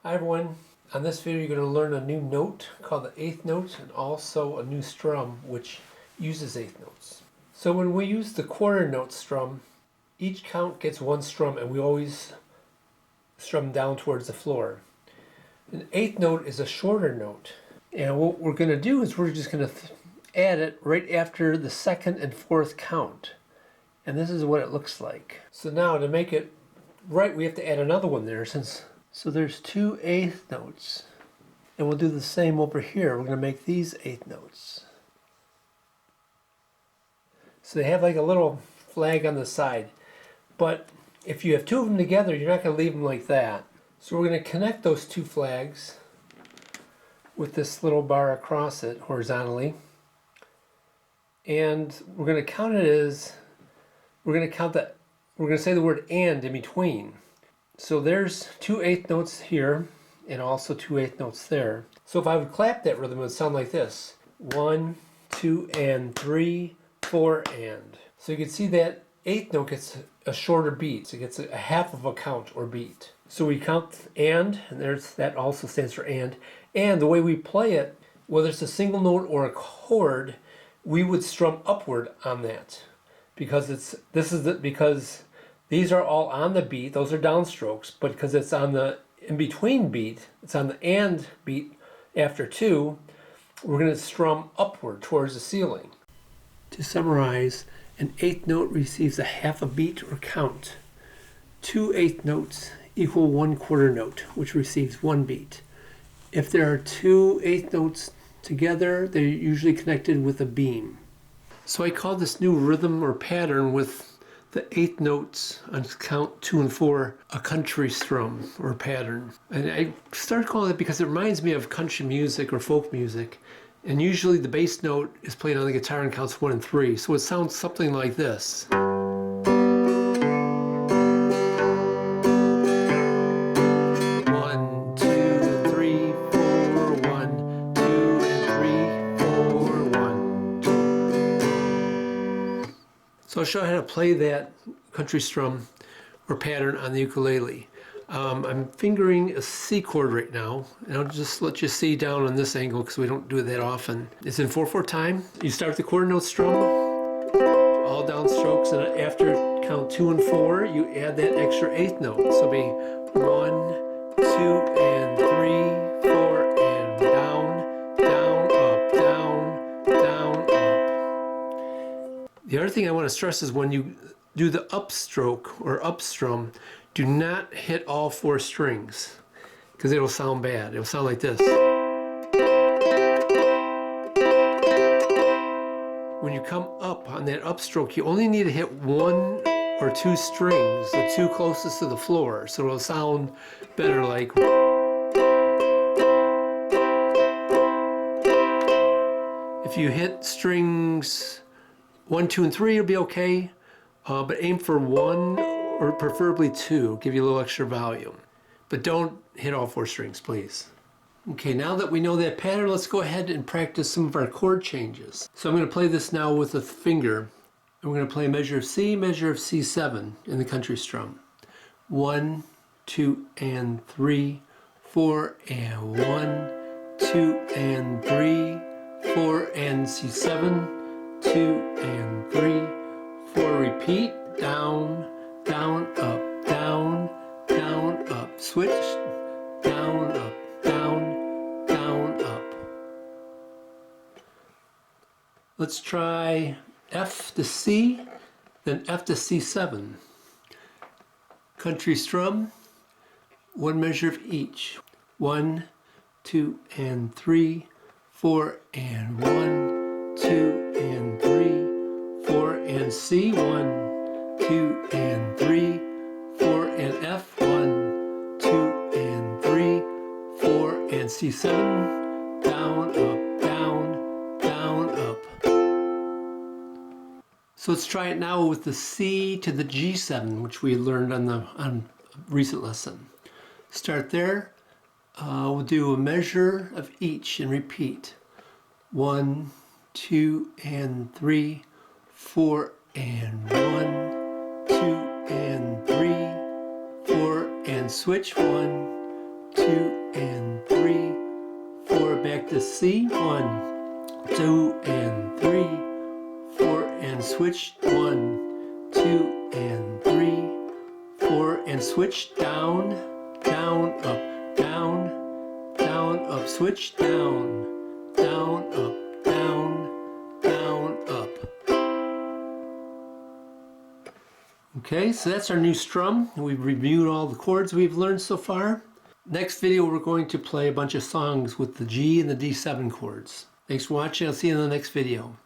Hi everyone, on this video you're going to learn a new note called the eighth note and also a new strum which uses eighth notes. So when we use the quarter note strum, each count gets one strum and we always strum down towards the floor. An eighth note is a shorter note, and what we're going to do is we're just going to add it right after the second and fourth count. And this is what it looks like. So now to make it right we have to add another one there, so there's two eighth notes, and we'll do the same over here. We're going to make these eighth notes. So they have like a little flag on the side, but if you have two of them together, you're not going to leave them like that. So we're going to connect those two flags with this little bar across it horizontally, and we're going to count it as, we're going to say the word "and" in between. So there's two eighth notes here and also two eighth notes there. So if I would clap that rhythm, it would sound like this: 1, 2, and 3, 4, and. So you can see that eighth note gets a shorter beat. So it gets a half of a count or beat. So we count and there's, that also stands for and. And the way we play it, whether it's a single note or a chord, we would strum upward on that, because because these are all on the beat, those are downstrokes, but because it's on the in-between beat, it's on the and beat after 2, we're going to strum upward towards the ceiling. To summarize, an eighth note receives a half a beat or count. 2 eighth notes equal 1 quarter note, which receives 1 beat. If there are 2 eighth notes together, they're usually connected with a beam. So I call this new rhythm or pattern with the eighth notes on count 2 and 4 a country strum or pattern. And I started calling it because it reminds me of country music or folk music. And usually the bass note is played on the guitar in counts 1 and 3. So it sounds something like this. So I'll show you how to play that country strum or pattern on the ukulele. I'm fingering a C chord right now, and I'll just let you see down on this angle because we don't do it that often. It's in 4/4 time. You start the quarter note strum, all down strokes, and after count 2 and 4, you add that extra eighth note. So it'll be 1, 2, and 3, 4, and down, down, up, down, down, up. The other thing I want to stress is when you do the upstroke or upstrum, do not hit all 4 strings because it'll sound bad. It'll sound like this. When you come up on that upstroke, you only need to hit 1 or 2 strings, the 2 closest to the floor, so it'll sound better like. If you hit strings 1, 2, and 3, it'll be okay, but aim for 1 or preferably 2, give you a little extra volume. But don't hit all 4 strings, please. Okay, now that we know that pattern, let's go ahead and practice some of our chord changes. So I'm going to play this now with a finger, and we're going to play a measure of C, measure of C7 in the country strum. 1, 2, and 3, 4, and 1, 2, and 3, 4, and C7. 2 and 3, 4, repeat, down, down, up, down, down, up, switch, down, up, down, down, up. Let's try F to C, then F to C7. Country strum, 1 measure of each. 1, 2, and 3, 4, and 1, 2, and 3, 4, and C, 1, 2, and 3, 4, and F, 1, 2, and 3, 4, and C7, down, up, down, down, up. So let's try it now with the C to the G7, which we learned on a recent lesson. Start there. We'll do a measure of each and repeat. 1, 2, and 3, 4, and 1, 2, and 3, 4, and switch. 1, 2, practice C. 1, 2, and 3, 4, and switch. 1, 2, and 3, 4, and switch. Down, down, up, down, down, up, switch. Down, down, up, down, down, up. Okay, so that's our new strum. We've reviewed all the chords we've learned so far. Next video, we're going to play a bunch of songs with the G and the D7 chords. Thanks for watching. I'll see you in the next video.